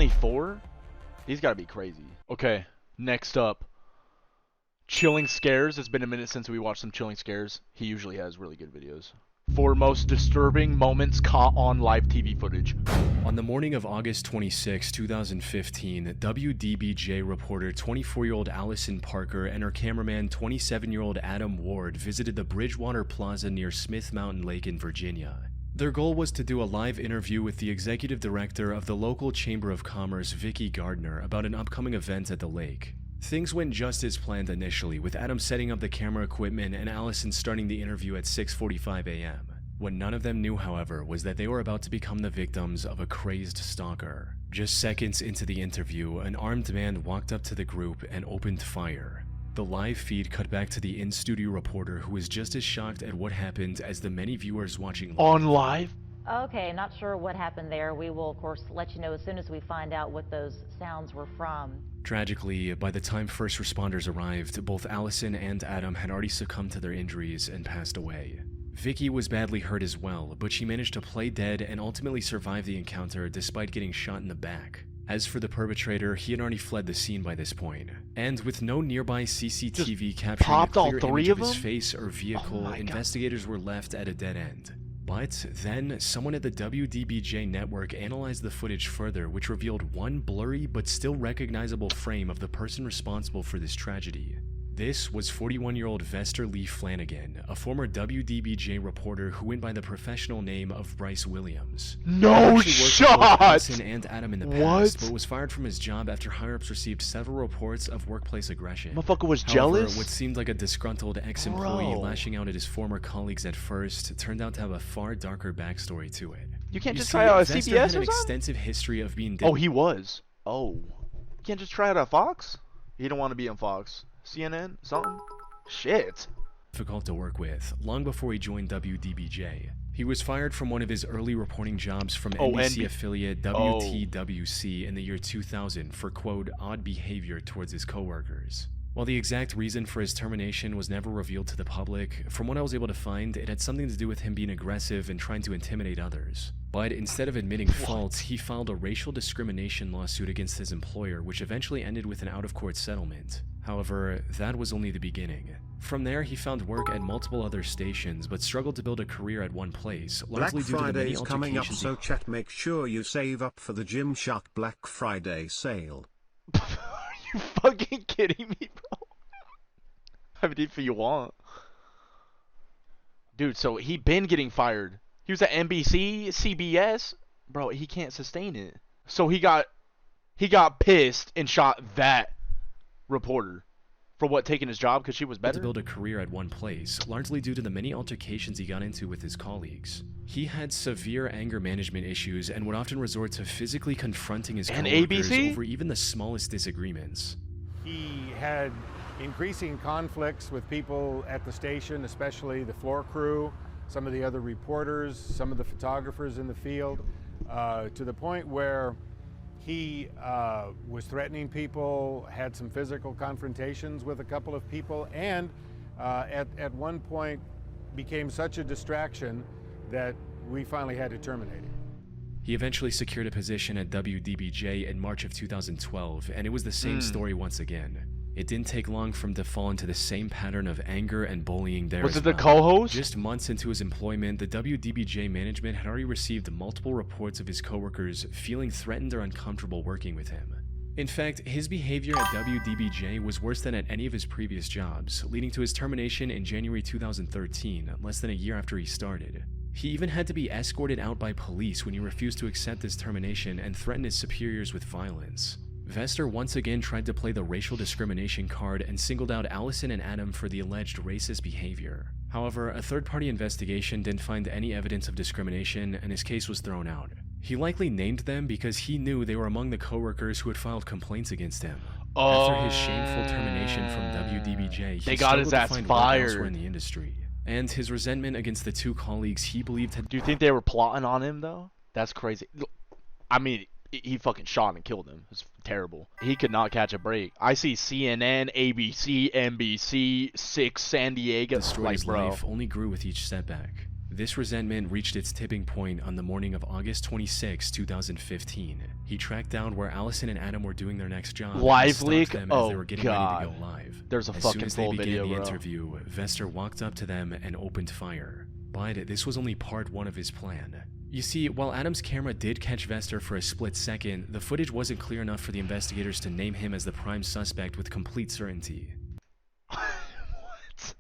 24? These gotta be crazy. Okay, next up. Chilling Scares. It's been a minute since we watched some Chilling Scares. He usually has really good videos. For most disturbing moments caught on live TV footage. On the morning of August 26, 2015, WDBJ reporter 24-year-old Allison Parker and her cameraman 27-year-old Adam Ward visited the Bridgewater Plaza near Smith Mountain Lake in Virginia. Their goal was to do a live interview with the executive director of the local Chamber of Commerce, Vicki Gardner, about an upcoming event at the lake. Things went just as planned initially, with Adam setting up the camera equipment and Allison starting the interview at 6:45 a.m. What none of them knew, however, was that they were about to become the victims of a crazed stalker. Just seconds into the interview, an armed man walked up to the group and opened fire. The live feed cut back to the in-studio reporter, who was just as shocked at what happened as the many viewers watching live. On live? Okay, not sure what happened there. We will, of course, let you know as soon as we find out what those sounds were from. Tragically, by the time first responders arrived, both Allison and Adam had already succumbed to their injuries and passed away. Vicki was badly hurt as well, but she managed to play dead and ultimately survive the encounter despite getting shot in the back. As for the perpetrator, he had already fled the scene by this point, and with no nearby CCTV capturing a clear image of his face or vehicle, investigators were left at a dead end. But then, someone at the WDBJ network analyzed the footage further, which revealed one blurry but still recognizable frame of the person responsible for this tragedy. This was 41-year-old Vester Lee Flanagan, a former WDBJ reporter who went by the professional name of Bryce Williams. No shot! Allison and Adam in the past, but was fired from his job after higher-ups received several reports of workplace aggression. Motherfucker was However, jealous? what seemed like a disgruntled ex-employee lashing out at his former colleagues at first turned out to have a far darker backstory to it. You can't just try out a Vester CBS had or an something? extensive history of being Oh, he was. Oh. You can't just try out at Fox? He don't want to be on Fox. CNN? Something? Shit. Difficult to work with, long before he joined WDBJ. He was fired from one of his early reporting jobs from NBC affiliate WTWC in the year 2000 for, quote, odd behavior towards his coworkers. While the exact reason for his termination was never revealed to the public, from what I was able to find, it had something to do with him being aggressive and trying to intimidate others. But instead of admitting fault, he filed a racial discrimination lawsuit against his employer, which eventually ended with an out-of-court settlement. However, that was only the beginning. From there, he found work at multiple other stations, but struggled to build a career at one place, largely due to the many altercations. Coming up, so chat, make sure you save up for the Gymshark Black Friday sale. Are you fucking kidding me, bro? How many for you want? Dude, so he been getting fired. He was at NBC, CBS. Bro, he can't sustain it. So he got pissed and shot that reporter for what, taking his job because she was better? To build a career at one place, largely due to the many altercations he got into with his colleagues. He had severe anger management issues and would often resort to physically confronting his coworkers over even the smallest disagreements. He had increasing conflicts with people at the station, especially the floor crew, some of the other reporters, some of the photographers in the field, to the point where he was threatening people, had some physical confrontations with a couple of people, and at one point became such a distraction that we finally had to terminate him. He eventually secured a position at WDBJ in March of 2012, and it was the same story once again. It didn't take long for him to fall into the same pattern of anger and bullying there. Was it the co-host? Just months into his employment, the WDBJ management had already received multiple reports of his coworkers feeling threatened or uncomfortable working with him. In fact, his behavior at WDBJ was worse than at any of his previous jobs, leading to his termination in January 2013, less than a year after he started. He even had to be escorted out by police when he refused to accept his termination and threatened his superiors with violence. Vester once again tried to play the racial discrimination card and singled out Allison and Adam for the alleged racist behavior. However, a third-party investigation didn't find any evidence of discrimination, and his case was thrown out. He likely named them because he knew they were among the coworkers who had filed complaints against him. After his shameful termination from WDBJ, he got his ass fired elsewhere in the industry. And his resentment against the two colleagues he believed had... Do you think they were plotting on him, though? That's crazy. I mean, he fucking shot and killed him. It's terrible. He could not catch a break. I see CNN, ABC, NBC, 6 San Diego. Destroyed his life only grew with each setback. This resentment reached its tipping point on the morning of August 26, 2015. He tracked down where Allison and Adam were doing their next job. Live and stopped leak? them Oh, as they were getting God. ready to go live. There's a As fucking soon as they full began video, the bro. interview, Vester walked up to them and opened fire. But this was only part one of his plan. You see, while Adam's camera did catch Vester for a split second, the footage wasn't clear enough for the investigators to name him as the prime suspect with complete certainty. What?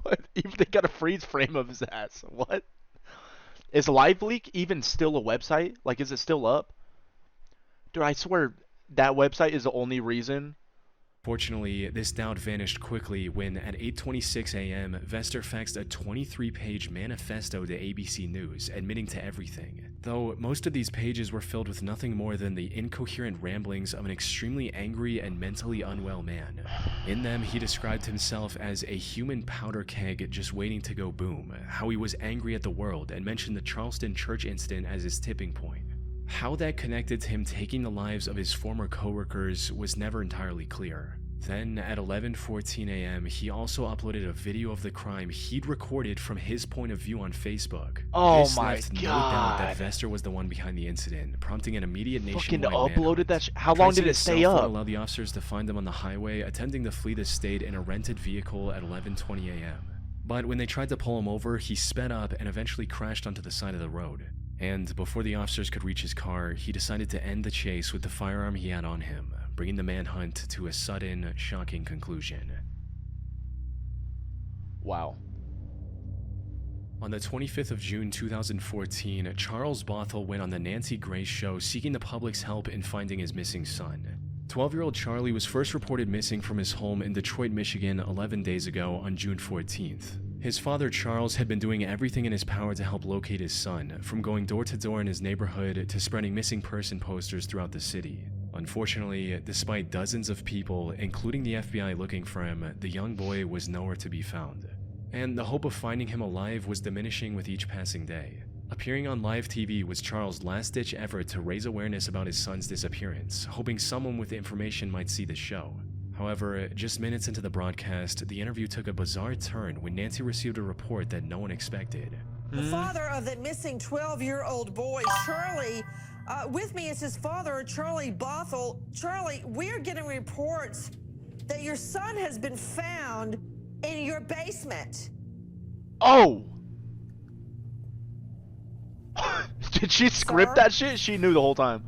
What? Even they got a freeze frame of his ass. What? Is LiveLeak even still a website? Like, is it still up? Dude, I swear that website is the only reason. Fortunately, this doubt vanished quickly when, at 8:26 a.m., Vester faxed a 23-page manifesto to ABC News, admitting to everything. Though most of these pages were filled with nothing more than the incoherent ramblings of an extremely angry and mentally unwell man. In them, he described himself as a human powder keg just waiting to go boom, how he was angry at the world, and mentioned the Charleston church incident as his tipping point. How that connected to him taking the lives of his former coworkers was never entirely clear. Then, at 11:14 a.m., he also uploaded a video of the crime he'd recorded from his point of view on Facebook. Oh This my left no doubt that God. Vester was the one behind the incident, prompting an immediate Fucking nationwide uploaded manhunt. that how long did Tracing it stay itself would up? allow the officers to find them on the highway, attempting to flee the state in a rented vehicle at 11:20 a.m. But when they tried to pull him over, he sped up and eventually crashed onto the side of the road. And before the officers could reach his car, he decided to end the chase with the firearm he had on him, bringing the manhunt to a sudden, shocking conclusion. Wow. On the 25th of June 2014, Charles Bothell went on the Nancy Grace Show seeking the public's help in finding his missing son. 12-year-old Charlie was first reported missing from his home in Detroit, Michigan 11 days ago on June 14th. His father, Charles, had been doing everything in his power to help locate his son, from going door to door in his neighborhood to spreading missing person posters throughout the city. Unfortunately, despite dozens of people, including the FBI looking for him, the young boy was nowhere to be found. And the hope of finding him alive was diminishing with each passing day. Appearing on live TV was Charles' last-ditch effort to raise awareness about his son's disappearance, hoping someone with information might see the show. However, just minutes into the broadcast, the interview took a bizarre turn when Nancy received a report that no one expected. The father of that missing 12-year-old boy, Charlie, with me is his father, Charlie Bothell. Charlie, we're getting reports that your son has been found in your basement. Oh! Did she script Sir? that shit? She knew the whole time.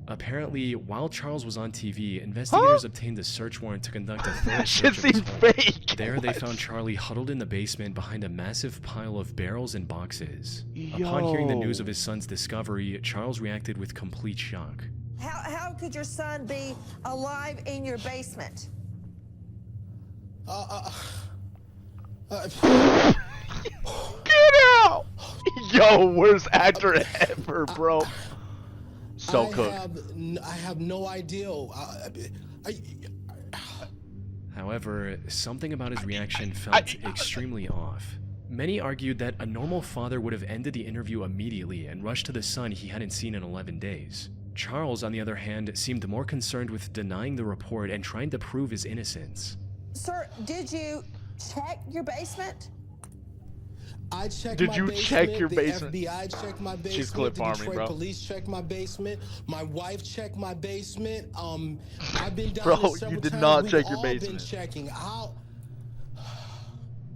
Apparently, while Charles was on TV, investigators obtained a search warrant to conduct a thorough That shit search of his seemed home. fake. There, they What? found Charlie huddled in the basement behind a massive pile of barrels and boxes. Upon hearing the news of his son's discovery, Charles reacted with complete shock. How could your son be alive in your basement? Get out! Yo, worst actor ever, bro. So cooked. I have no idea. However, something about his reaction felt extremely off. Many argued that a normal father would have ended the interview immediately and rushed to the son he hadn't seen in 11 days. Charles, on the other hand, seemed more concerned with denying the report and trying to prove his innocence. Sir, did you check your basement? I checked Did my you basement, check your the basement? FBI checked my basement. She's clip the farming, Detroit bro. police checked my basement. My wife checked my basement. I've been down Bro, there you several did times. not We've check your all been basement. checking.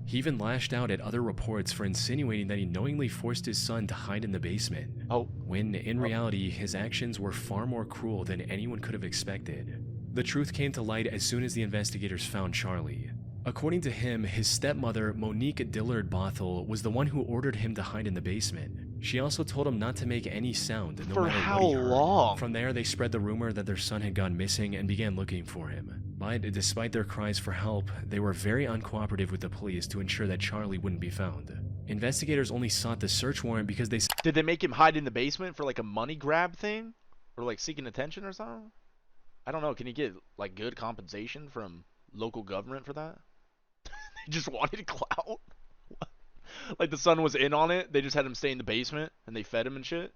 He even lashed out at other reports for insinuating that he knowingly forced his son to hide in the basement, Oh, when in reality his actions were far more cruel than anyone could have expected. The truth came to light as soon as the investigators found Charlie. According to him, his stepmother, Monique Dillard Bothell, was the one who ordered him to hide in the basement. She also told him not to make any sound, no For matter how what he heard. long? From there, they spread the rumor that their son had gone missing and began looking for him. But despite their cries for help, they were very uncooperative with the police to ensure that Charlie wouldn't be found. Investigators only sought the search warrant because they did they make him hide in the basement for like a money grab thing, or like seeking attention or something? I don't know. Can he get like good compensation from local government for that? They just wanted clout. What? Like the son was in on it. They just had him stay in the basement and they fed him and shit.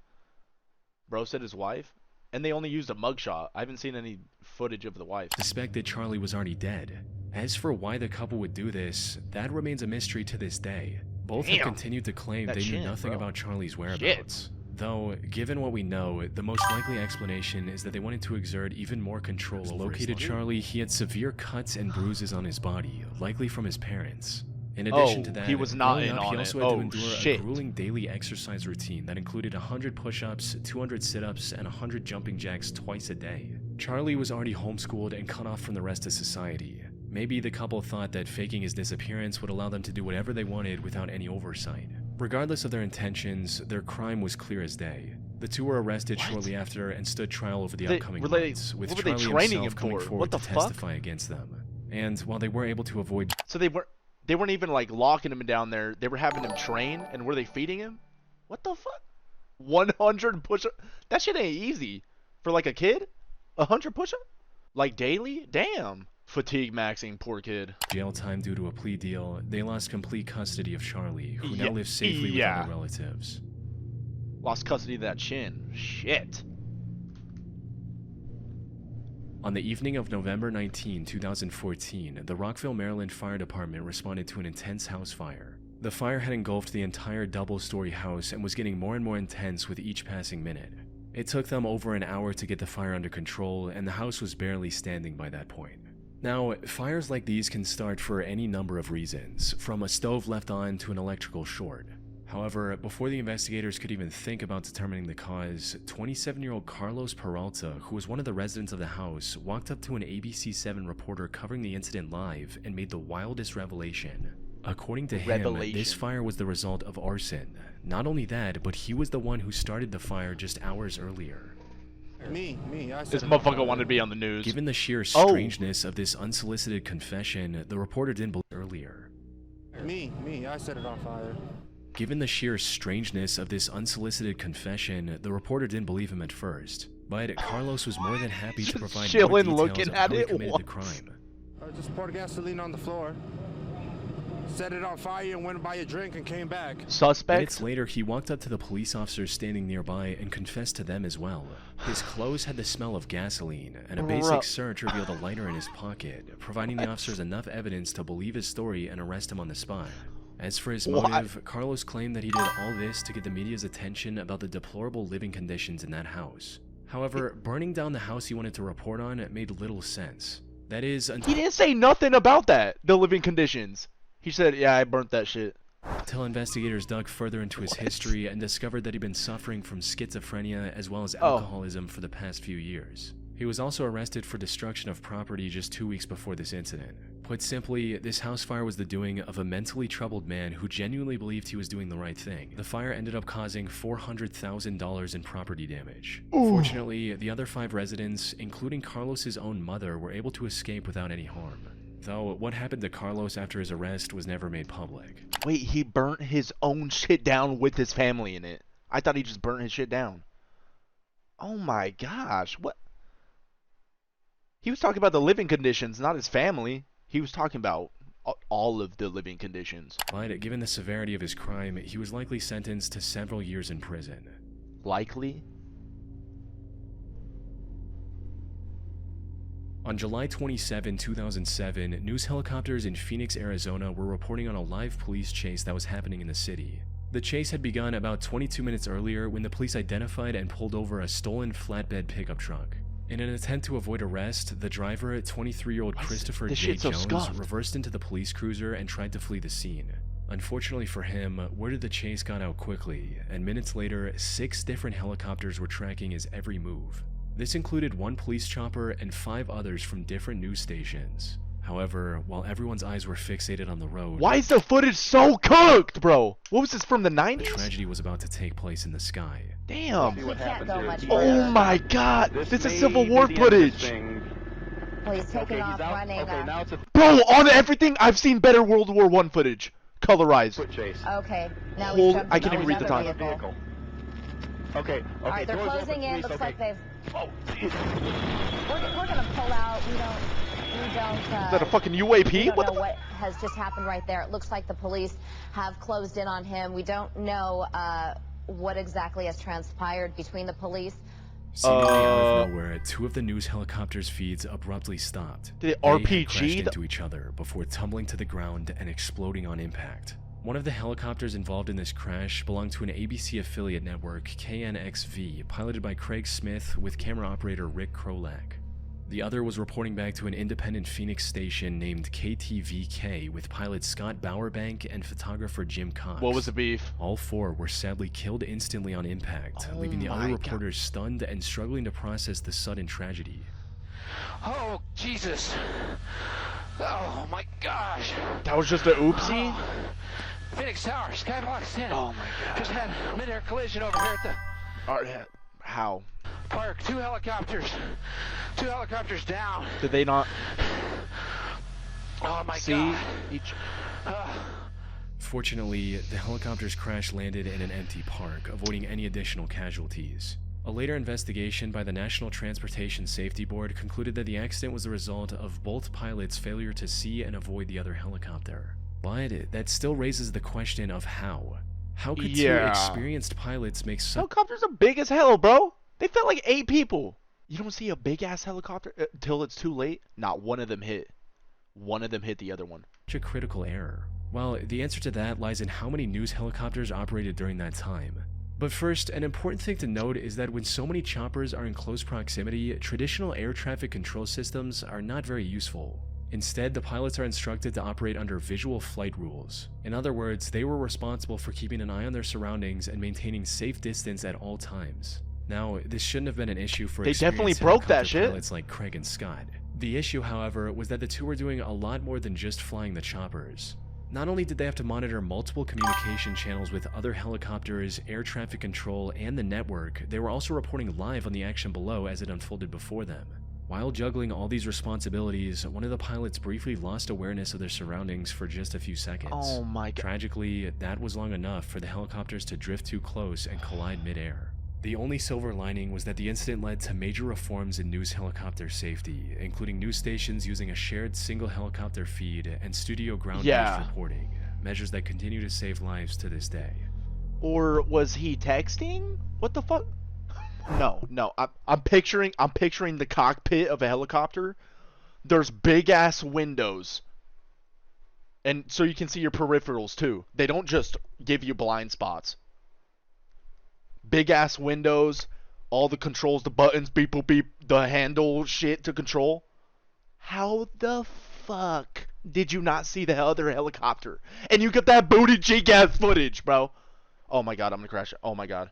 Bro said his wife, and they only used a mugshot. I haven't seen any footage of the wife. suspected Charlie was already dead. As for why the couple would do this, that remains a mystery to this day. Both have Damn. continued to claim That they knew chin, nothing bro. about Charlie's whereabouts. Though, given what we know, the most likely explanation is that they wanted to exert even more control over located Charlie. He had severe cuts and bruises on his body, likely from his parents. In addition to that, he was not growing in up, he on also it. had to Oh, endure shit. a grueling daily exercise routine that included 100 push-ups, 200 sit-ups, and 100 jumping jacks twice a day. Charlie was already homeschooled and cut off from the rest of society. Maybe the couple thought that faking his disappearance would allow them to do whatever they wanted without any oversight. Regardless of their intentions, their crime was clear as day. The two were arrested shortly after and stood trial over the upcoming months, with what were they Charlie training himself him coming for? forward What the to fuck? testify against them. And while they were able to avoid So they weren't even like locking him down there. They were having him train, and were they feeding him? What the fuck? 100 push-up? That shit ain't easy for like a kid. 100 push-up? Like daily? Damn. Fatigue maxing, poor kid. jail time due to a plea deal, they lost complete custody of Charlie, who Yeah, now lives safely with yeah. other relatives. Lost custody of that chin. Shit. On the evening of November 19, 2014, the Rockville, Maryland Fire Department responded to an intense house fire. The fire had engulfed the entire double-story house and was getting more and more intense with each passing minute. It took them over an hour to get the fire under control, and the house was barely standing by that point. Now, fires like these can start for any number of reasons, from a stove left on to an electrical short. However, before the investigators could even think about determining the cause, 27-year-old Carlos Peralta, who was one of the residents of the house, walked up to an ABC7 reporter covering the incident live and made the wildest revelation. According to him, this fire was the result of arson. Not only that, but he was the one who started the fire just hours earlier. Me. I This said motherfucker wanted to be on the news. Given the sheer strangeness of this unsolicited confession, the reporter didn't believe earlier. Me. I set it on fire. Given the sheer strangeness of this unsolicited confession, the reporter didn't believe him at first. But Carlos was more than happy to provide more chilling, details looking of at how he it. committed What? the crime. I just poured gasoline on the floor, set it on fire, and went to buy a drink and came back. Suspect? Minutes later, he walked up to the police officers standing nearby and confessed to them as well. His clothes had the smell of gasoline, and a basic search revealed a lighter in his pocket, providing the officers enough evidence to believe his story and arrest him on the spot. As for his motive, Carlos claimed that he did all this to get the media's attention about the deplorable living conditions in that house. However, burning down the house he wanted to report on made little sense. That is, He didn't say nothing about that, the living conditions. He said, yeah, I burnt that shit. until investigators dug further into his history and discovered that he'd been suffering from schizophrenia as well as alcoholism for the past few years. He was also arrested for destruction of property just 2 weeks before this incident. Put simply, this house fire was the doing of a mentally troubled man who genuinely believed he was doing the right thing. The fire ended up causing $400,000 in property damage. Fortunately, the other 5 residents, including Carlos's own mother, were able to escape without any harm. Though, what happened to Carlos after his arrest was never made public. Wait, he burnt his own shit down with his family in it. I thought he just burnt his shit down. Oh my gosh, what? He was talking about the living conditions, not his family. He was talking about all of the living conditions. But given the severity of his crime, he was likely sentenced to several years in prison. Likely? On July 27, 2007, news helicopters in Phoenix, Arizona were reporting on a live police chase that was happening in the city. The chase had begun about 22 minutes earlier when the police identified and pulled over a stolen flatbed pickup truck. In an attempt to avoid arrest, the driver, 23-year-old Christopher J. Jones, reversed into the police cruiser and tried to flee the scene. Unfortunately for him, word of the chase got out quickly, and minutes later, 6 different helicopters were tracking his every move. This included 1 police chopper and 5 others from different news stations. However, while everyone's eyes were fixated on the road, why is the footage so cooked, bro? What was this, from the 90s? a tragedy was about to take place in the sky. Damn. We can't go much Oh further. my god, this is Civil War footage. Well, he's taking off running. Bro, on everything, I've seen better World War I footage. Colorized. Okay, now Hold- he's jumping I can't to even read the another time. vehicle. Okay. All right, they're doors closing open, in. please. Looks Okay. like they've. We're gonna pull out. We don't. Is that a fucking UAP? We don't What know the what has just happened right there. It looks like the police have closed in on him. We don't know what exactly has transpired between the police. Seemingly out of nowhere, 2 of the news helicopters' feeds abruptly stopped. Did it They had RPG crashed the- into each other before tumbling to the ground and exploding on impact. One of the helicopters involved in this crash belonged to an ABC affiliate network, KNXV, piloted by Craig Smith with camera operator Rick Krolak. The other was reporting back to an independent Phoenix station named KTVK with pilot Scott Bowerbank and photographer Jim Cox. What was the beef? All four were sadly killed instantly on impact, leaving the other reporters stunned and struggling to process the sudden tragedy. Oh, Jesus. Oh, my gosh. That was just a oopsie? Oh. Phoenix Tower, Skyblock 10. Oh my god. Just had a mid-air collision over here at the Alright, how? park. Two helicopters down. Did they not Oh my see god. each? Fortunately, the helicopter's crash landed in an empty park, avoiding any additional casualties. A later investigation by the National Transportation Safety Board concluded that the accident was the result of both pilots' failure to see and avoid the other helicopter. But that still raises the question of how. How could two experienced pilots make such... Helicopters are big as hell, bro. They fit like 8 people. You don't see a big-ass helicopter until it's too late? Not one of them hit. One of them hit the other one. a critical error? Well, the answer to that lies in how many news helicopters operated during that time. But first, an important thing to note is that when so many choppers are in close proximity, traditional air traffic control systems are not very useful. Instead, the pilots are instructed to operate under visual flight rules. In other words, they were responsible for keeping an eye on their surroundings and maintaining safe distance at all times. Now, this shouldn't have been an issue for They definitely broke that shit. pilots like Craig and Scott. The issue, however, was that the two were doing a lot more than just flying the choppers. Not only did they have to monitor multiple communication channels with other helicopters, air traffic control, and the network, they were also reporting live on the action below as it unfolded before them. While juggling all these responsibilities, one of the pilots briefly lost awareness of their surroundings for just a few seconds. Oh my god. Tragically, that was long enough for the helicopters to drift too close and collide midair. The only silver lining was that the incident led to major reforms in news helicopter safety, including news stations using a shared single helicopter feed and studio ground-based reporting, measures that continue to save lives to this day. Or was he texting? What the fuck? No. I'm picturing the cockpit of a helicopter. There's big ass windows, and so you can see your peripherals too. They don't just give you blind spots. Big ass windows, all the controls, the buttons, beep boop beep, the handle shit to control. How the fuck did you not see the other helicopter? And you get that booty cheek ass footage, bro. Oh my god, I'm gonna crash. Oh my god.